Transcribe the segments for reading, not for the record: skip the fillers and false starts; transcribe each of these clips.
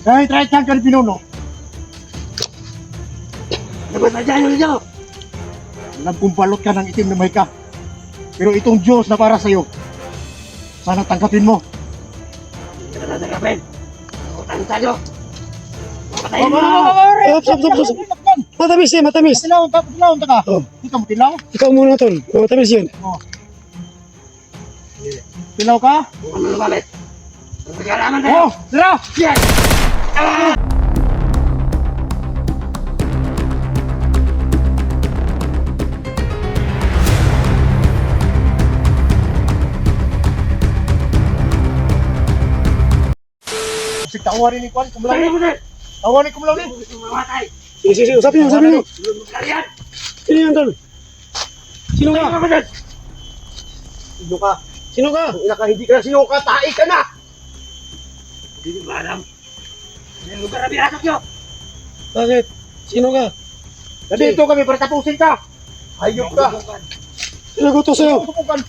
Kahit right hand ka ni Pinuno. Dapat na dyan ulit ako. Alam kong balot ka ng itim na may ka. Pero itong Diyos na para sa'yo, sana tanggapin mo. Hindi ka tatanggapin. Utang tayo. Papatayin mo Mama! ako. Stop. Matamis eh, matamis. Tilawon ka ka. Oh. Ikaw mo tilaw? Ikaw muna tol. Matamis yun. Oh. Tilaw ka? Huwag mo lumamit. Magkalaman tayo. Oh! Tira! Yes! Kasi tawarin ni Kwan, kumulaw Tayo ni. mo din. Tawarin kumulaw ni. Mamatay. Sige, usapin nyo. Kalian. Sino yan tol? Sino Tayo ka? mo din. Sino ka? Sino ka? Kung ina ka, hindi ka na sino ka, tae ka na! Hindi ko alam. May lugar na binasok nyo. Bakit? Sino ka? Nandito kami para tapusin ka! Hayop ka! Sinagot ko sa'yo. Subukan!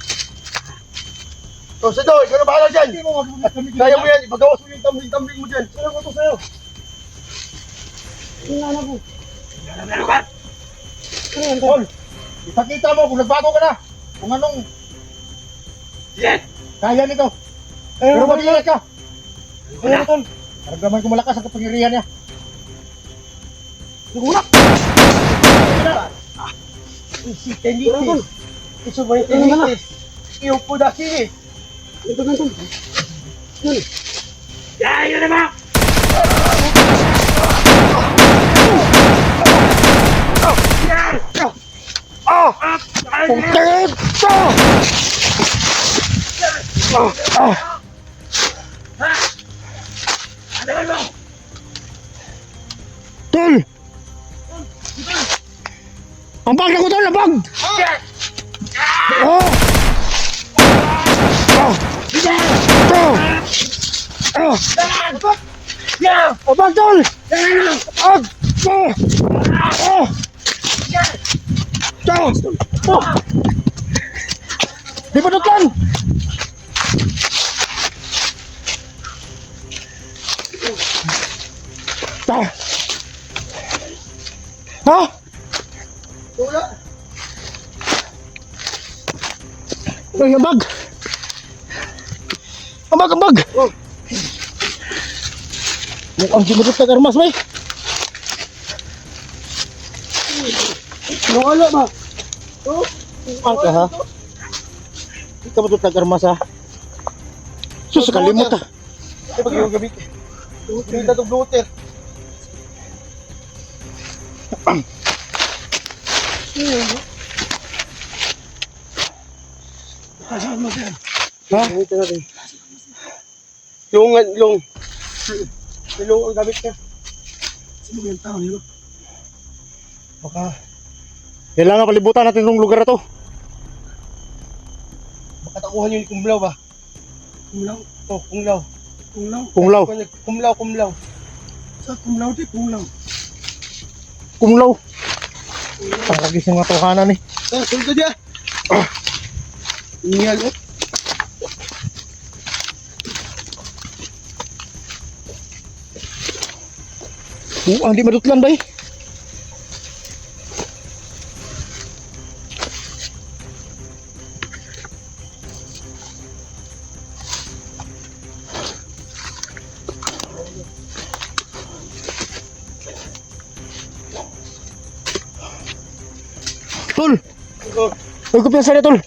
O, Sado, ikaw na bahala dyan! Kaya mo yan, ipagawas mo yung tumbling mo dyan! Sino ko to sa'yo? Tingnan ko. Alam na lugar. Ano yan tol? Tol, ipakita mo kung nagbago ka na! Kung anong Yes! kaya nito! Ayun, Pero mag-ingat ka! Ayun tol. Naramdaman ko malakas ang kapangyarihan niya! Nagunak. Isitenitis! Isumaitenitis! Iyupo na sini! Ito tol. Yun. Tayo na ba? Pungkit! Ano ba mo? Tol! Ang bag na ko tol! Ang bag! Yes! Oh! Oh! Oh! Yeah! Ang bag tol! Bag! Oh! Oh! Oh! Oh! Di pa dutlan! Ah! Ha? Wala! Ay, ang bag! Ang bag, ang bag! Oh. Mukhang sinutot na karmas, may! Wala ba? Oh! Ang ka, ha? Hindi ka matutag karmas, ha? Sus, kalimot, ha? Ito pag yung gabi. Hindi na itong bloater. Ha? Ito natin. Yung ang gamit niya. Sino yung tao, yun? Baka kailangan palibutan natin itong lugar na to. Baka takuhan yung kumlaw ba? Kumlaw? Oh, kumlaw. Kumlaw? Kumlaw. Kumlaw. Sa kumlaw, di kumlaw. Kumlaw. Pagkagis ng mga tuhanan eh. Ah, sulta dia! Ingal, eh. Ang di madutlan ba eh? Tol! Huwag ko pinasa na, Tol!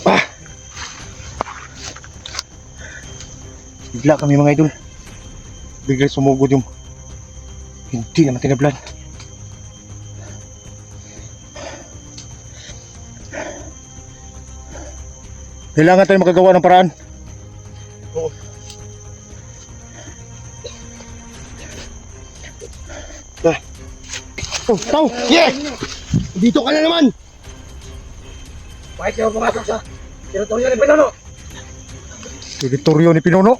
Ah! Bigla kami mga idol. Bigla sumugod yung hindi naman tinablan. Kailangan tayo makagawa ng paraan. Oh, tao! Yeah! Dito ka na naman! Bakit kayo pumasok sa teritoryo ni Pinuno? Teritoryo ni Pinuno.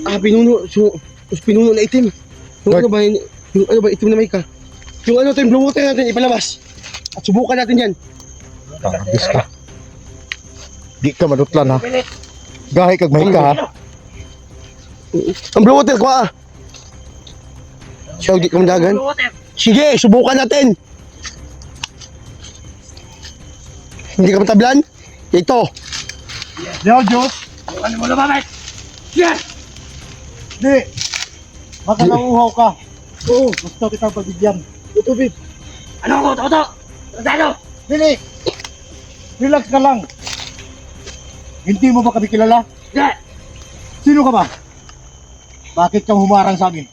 Ah, pinuno. So, pinuno na itim. Yung ano ba, yung ano ba, itim na may ka. Yung ano, yung blue water natin, ipalabas. At subukan natin yan. Tangis ka. Di ka madutlan ha. Pilit. Gahi kag mahika ha. Ang blue water ko ah. Siya, di ka mandagan. Water. Sige, subukan natin. Hindi ka matablan? Ito. Yo, Diyos. Ano mo lumamit? Yes! Di. Baka nauuhaw ka. Oo, gusto kita pagbigyan. Tubig. Ano ko? Toto! Tandado! Dili. Relax ka lang. Hindi mo ba kami kilala? Yes! Sino ka ba? Bakit kang humarang sa amin?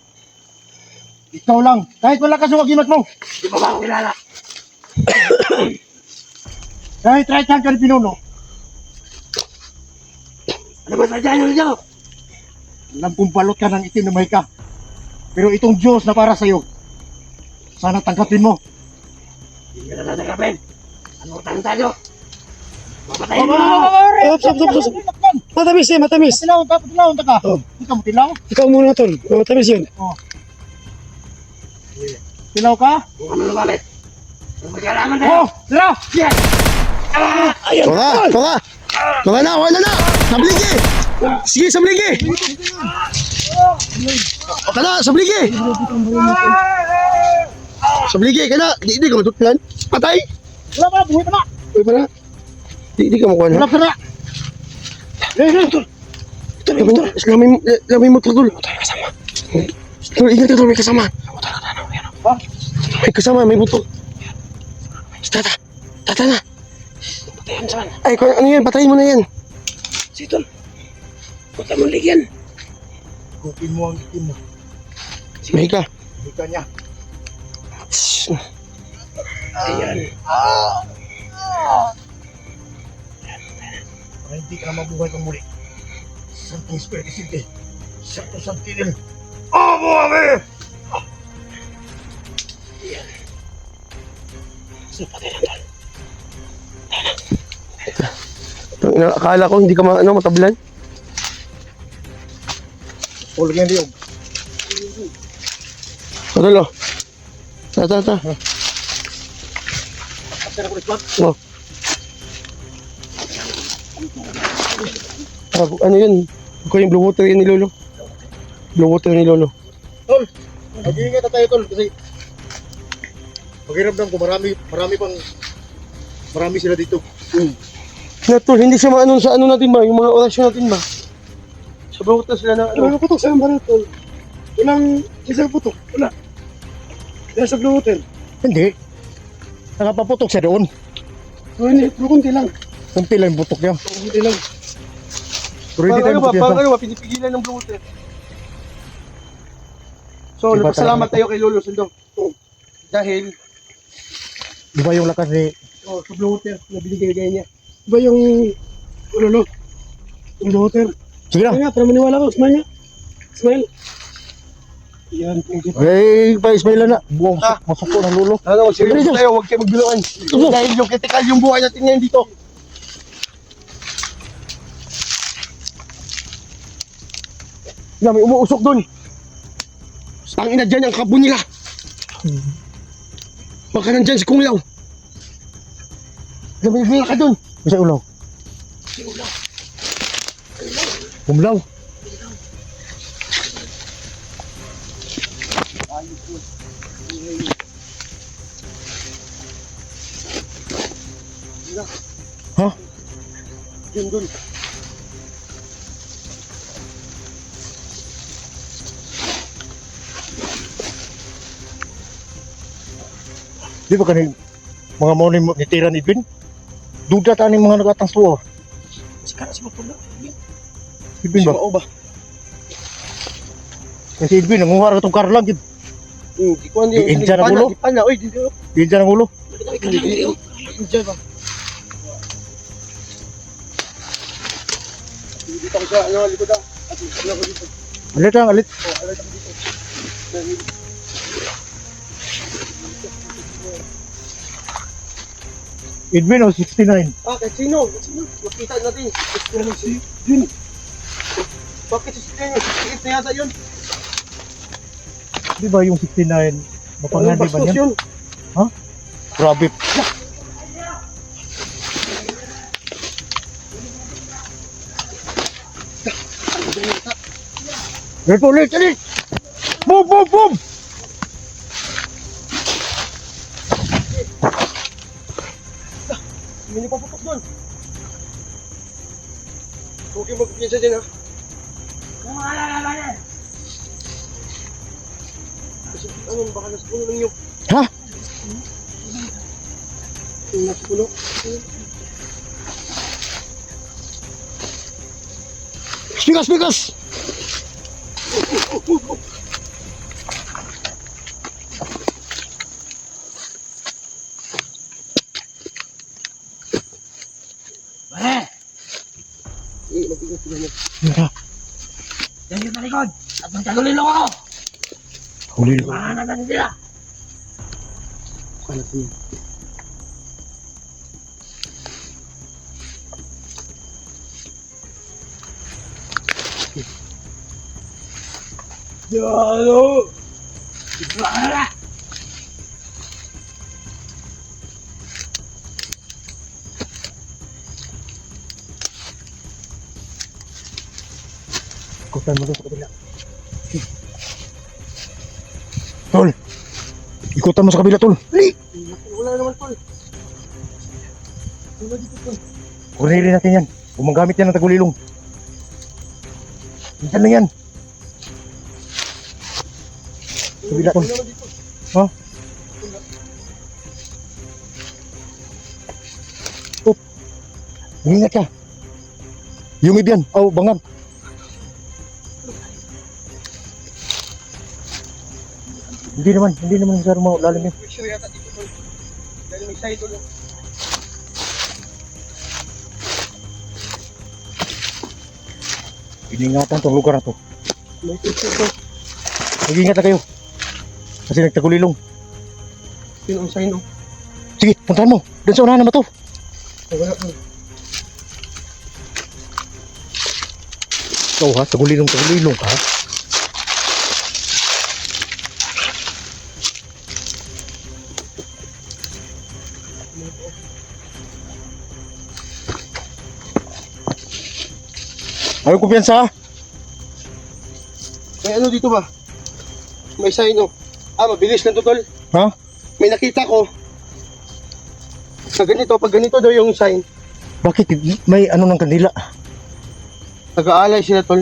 Ikaw lang. Kahit wala ka sa wagimat mo. Di mo ba ako kilala? Kahit right hand ka ni Pinuno. Ano ba sadya nyo ninyo? Alam kong balot ka ng itim na mahika. Pero itong Diyos na para sa'yo, sana tanggapin mo. Hindi ka na tatanggapin. Ano utang tayo? Papatayin mo! Stop. Matamis eh, matamis. Tilawon ka. Hindi ka mo tilaw? Ikaw muna tol. Matamis yun. Tilaw ka? Huwag ka mo lumamit. Kung magkalaman tayo! Oh, tira! Yes! Ayun. Tunga na, wala na. Sabligi. Sige, sabligi. Kana, sabligi. Sabligi, kana. Di ka matutlan. Patay. Wala pa, buhay pa na! Uy, pala. Di ka makuha Wala na. pa na! Lamay mo, tol. Tol, ingat ka, tol. May kasama. May kasama, may buto. Tata na. Ay, ano yan? Patayin mo na yan. Sige, tol. Huwag ka mong ligyan. Kupin mo ang itim mo. May ka. Hindi ka niya. Ayan. Para hindi ka na mabuhay pang muli. Santong Espiritu Santo. Santo Santinil. Amo kami! Akala ko hindi ka matablan. Tulog yan diyo. Tol, oh. Tata. Oh. Ano yun? Ikaw yung blue water yun ni Lolo. Blue water ni Lolo. Tol, mag-iingat na tayo tol kasi pakiramdam ko marami sila dito. Na tol, hindi siya maano sa ano natin ba? Yung mga orasyon natin ba? Sa bawat na sila na ano? Walang putok sa baril tol. Walang isang putok. Wala. Yan sa blue water. Hindi. Nakapaputok siya doon. Hindi, kunti lang. Kunti lang yung putok niya. Kunti lang. Pero hindi tayo Pang magpipiyansa. ano ba? Pinipigilan ng blue water. So, Diba nagpasalamat talaga? tayo kay Lolo Sundo. Dahil, Di ba yung lakas ni sa blue water na binigay niya. Diba yung, Lolo? Yung blue water. Sige na. Kaya nga, para maniwala ko, smile niya. Smile. Yan, thank you. Eh, pa-ismaila na. Buwang masuko ng lulo. Ano, magsigalis tayo, huwag kayo magbiluan. Dahil yung critical yung buhay natin ngayon dito. Yan, may umuusok doon. Ang ina dyan, ang kabo nila. Baka nandyan si Kung Lao. Nabigla ka doon. Isa ulaw. Umlaw. Ha? Yun doon. Di ba kaning mga mo ni Tiran Edwin? Duda ta ni mga nagatang suwa. Sikara si Mapula. Edwin Si ba? Mao ba? Kasi Edwin, nanguhara itong karlang. Di ko hindi. Diyan ang ulo? Di na. Oy, di ko. Diyan ang ulo. Diyan ba? Dito ko sa ano, likod ah. Ano ko dito? Alit lang, alit. Alert ako dito. Edwin, 69. Kahit sino? Makita natin. Yun. Bakit si Sino? 68 na yata yun. Di ba yung 69? Mapangandi ba Bastos niyan? yun. Grabe. Ulit, ulit! Boom, boom, boom! Hindi niyo paputok doon. Huwag kayong magpipinsa dyan ha. Kung mga lalala Kasi ano, baka nasa puno ng nyug. Ha? Yung nasa puno. Spikas, spikas! Pare! Mag-ingat sila niya. Mira, Diyan yung sa likod! At magkagulilong ako! huli lang. Mahanap natin sila! Kalat niya. Yalo! Wala! Ikutan mo doon sa kabila. Tol! Ikutan mo sa kabila, tol. Dali! Wala naman tol. Wala dito tol. Kuririn natin yan. Gumagamit yan ng tagulilong. Minsan lang yan. Kabila, tol. Wala naman dito. Ha? Oh. Ingat ka. Yumib yan. Oh, bangag. Hindi naman masyadong malalim yan. Picture yata dito tol. Dahil may side tol. Iningatan tong lugar na to. May picture tol. Mag-ingat na kayo. Kasi nagtagulilong. Yun ang sign oh. Sige, puntahan mo. Doon sa unahan na ba to? Wala tol. Ikaw ha, tagulilong ka ha. Ayaw kumpiyansa ha. May ano dito ba? May sign oh. Mabilis lang to tol. Ha? May nakita ko. Na ganito, pag ganito daw yung sign, Bakit? May ano ng kandila? nag-aalay sila tol.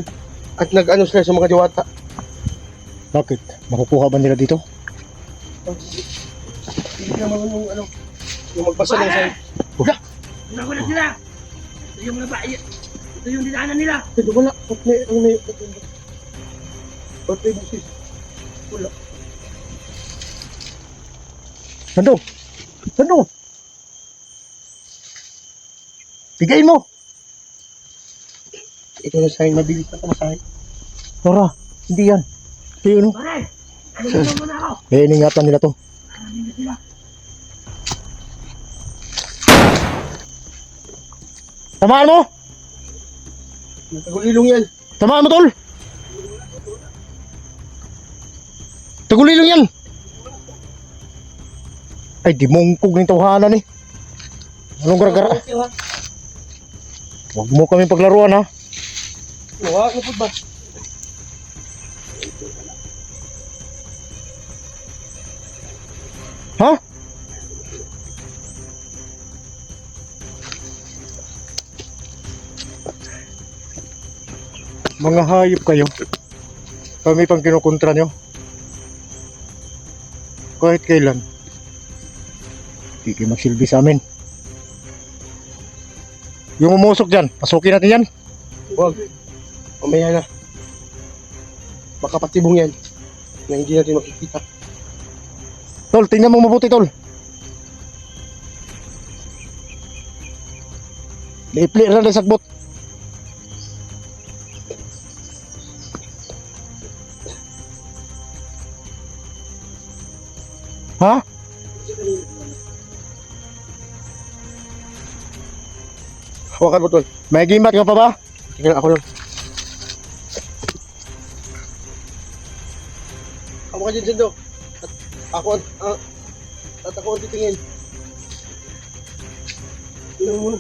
At nag-ano sila sa mga diwata. Bakit? Makukuha ba nila dito? Hindi naman yung ano, yung magbasa ng sign. Nagulat sila! Ito yung nabayo. Ito yung dinaanan nila! Pero wala, ba't may, ano may, ba't may busis? Wala. Sando! Sando! Bigayin mo! Ito na sign, mabilis na pamasahe. Nora, hindi yan. Hindi yun. Pare! Ano mo muna ako? Eh, iningatan nila to. Ano na sila? Tamaan mo! Nagkagulilong yan. Tamaan mo, tol! Tagulilong yan! Ay, di mongkog ng tawhanan eh. Anong gara-gara? Huwag mo kami paglaruan ha. Wala, ano po ba? Ha? Mga hayop kayo. Kami pang kinukontra nyo. Kahit kailan. Hindi kayo magsilbi sa amin. Yung umusok dyan, pasukin natin yan. Huwag. Mamaya na. Baka patibong yan. Na hindi natin makikita. Tol, tingnan mo mabuti, tol. Liipli na lang sagbot. Ha? Hawakan mo tol. May gimat ka pa ba? Tingnan ako lang. Hawakan dyan dyan daw. At ako ang titingin. Tingnan mo muna.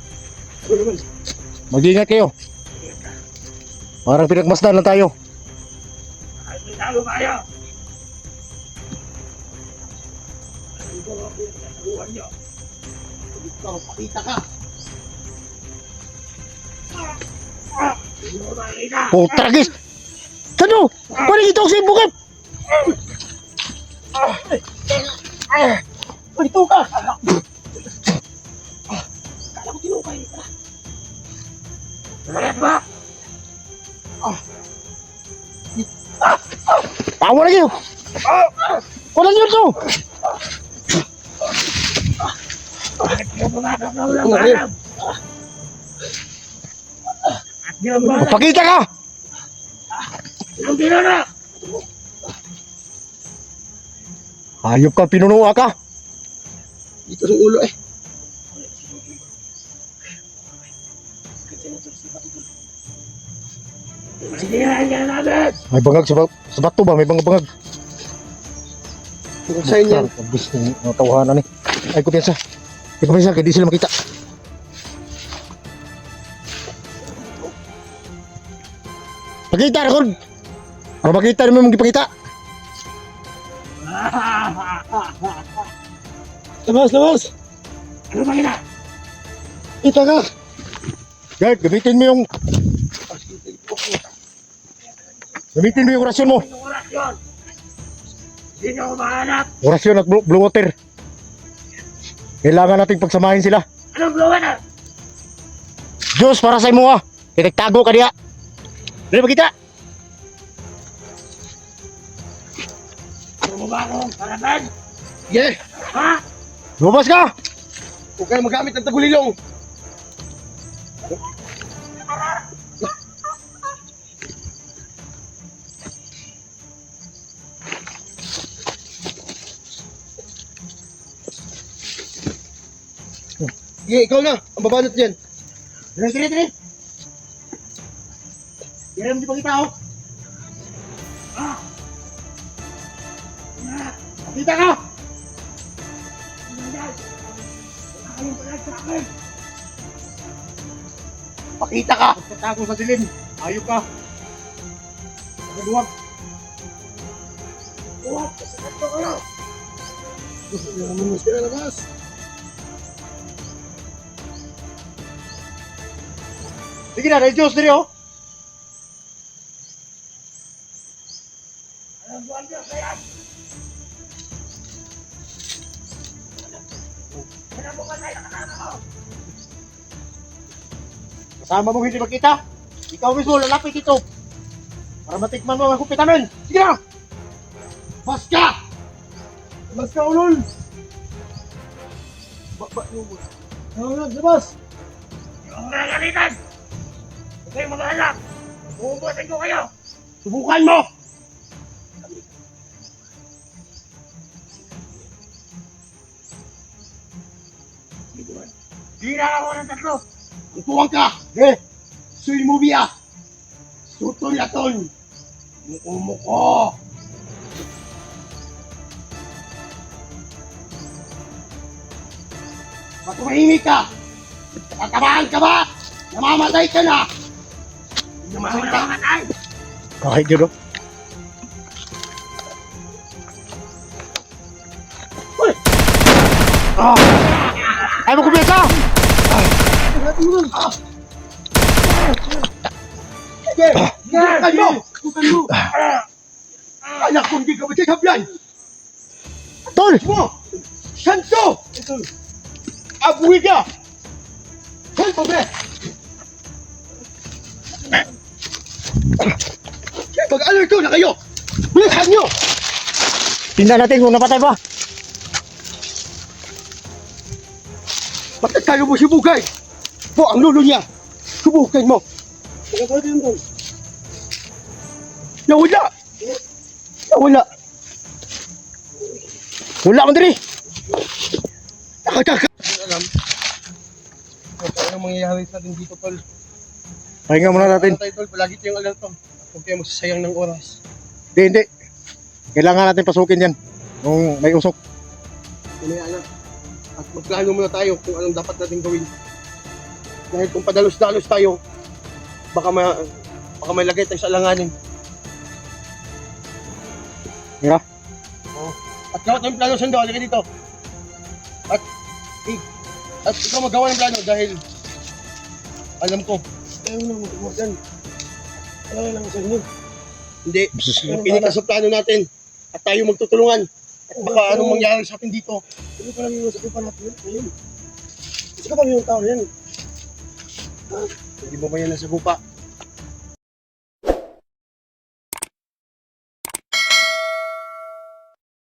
Ako naman. Mag-ingat kayo. Parang pinagmasdan lang tayo. Itago kayo! Ano ba ang pinagsasaluhan niyo? Ikaw, pakita ka. Hindi mo makikita! Putragis! Sano? Paano ito sa bukit? Ito ka. Kala ko tinukay ka! Nalayat ba? Tawa lagi yun! Walang yun to! Bakit mo pumasok na ulang alam? At di mo ba? Pakita ka! Anong ginana? Hayop ka, pinunuha ka! Dito sa ulo eh. Sinihan ka na natin! May bangag sa bato ba? May bangag-bangag. Kung sa'yo yan. Gusto ng mga tawahanan eh. Ay, kumpiyansa. Ay, kumpiyansa, kaya di sila makita. Pakita, Rakon! Para makita naman mong ipakita. Labas, labas. Ano ba kita? Kita ka. Guard, gamitin mo yung... Gamitin mo yung orasyon mo. Anong orasyon? Hindi niyo ako mahanap! Orasyon at blue water. Kailangan nating pagsamahin sila. Anong blowan na? Diyos, para sa imo ha. Kitagtago ka diya. Dali makita. Ano mo ba akong harapan? Yeah. Ha? Lumabas ka! Huwag ka na magamit ng tagulilong. Sige, ikaw na. Ang babanat dyan. Dali, dali, dali. Dali mo di pakita oh. Ha? Ha? Makita ka! Ano yan? Wala kayong palag sa akin! Pakita ka! Pagkatago sa dilim. Ayok ka. Pagkaduwag. Huwag! Kasakat ko kayo! Gusto niyo naman mas kinalabas. Sige na, dahil Diyos dali oh. Anong buwan Diyos na yan? Ano mo ba tayo nakakama ko? Kasama mong hindi makita. Ikaw mismo lalapit ito. Para matikman mo ang kupit namin. Sige na! Bas ka! Labas ka, ulol! Labas! Yung mga galitan! Huwag kayong mag-alap! Uubusin ko kayo! Subukan mo! Tira ako ng tatlo! Utuwang ka! Eh! Suy mo biya! Sutol yaton! Muko-muko! Matumahimik ka! Tatamaan ka ba? Namamatay ka na! Hindi naman ako namamatay! Kahit yun oh. Ah! Ay mo kumiyasa! Sige! Bukan mo! Bukan mo! Anak ko, hindi ka ba sabyan? Tol! Mo! Santo! Abuhi ka! Santo, bre! Mag-alerto na kayo! Bilisan nyo! Tingnan natin kung napatay pa. Bakit tayo mo sibugay? Po, ang lulo niya! Subukan mo! Nawala! Nawala! Wala man diri. Nakataka! Alam. Ano mangyayari sa atin dito, tol? Pahinga muna natin. Tayo, tol, palagi tayong alerto. At huwag kayo magsasayang ng oras. Hindi. Kailangan natin pasukin yan. Nung may usok. Kumayaan na. At magplano muna tayo kung anong dapat natin gawin. Dahil kung padalos-dalos tayo, baka may lagay tayo sa alanganin. Yeah. At gawa tayong plano sundo, halika dito. At ikaw magawa ng plano dahil alam ko, Ayaw na mo dyan. Ayaw lang sa inyo. hindi, makinig ka sa plano natin at tayo magtutulungan. At baka anong mangyari sa atin dito. Hindi pa lang yung sa pa natin yun. Ayun. Kasi kapag yung tao na yan. Hindi mo ba yan nasa gupa?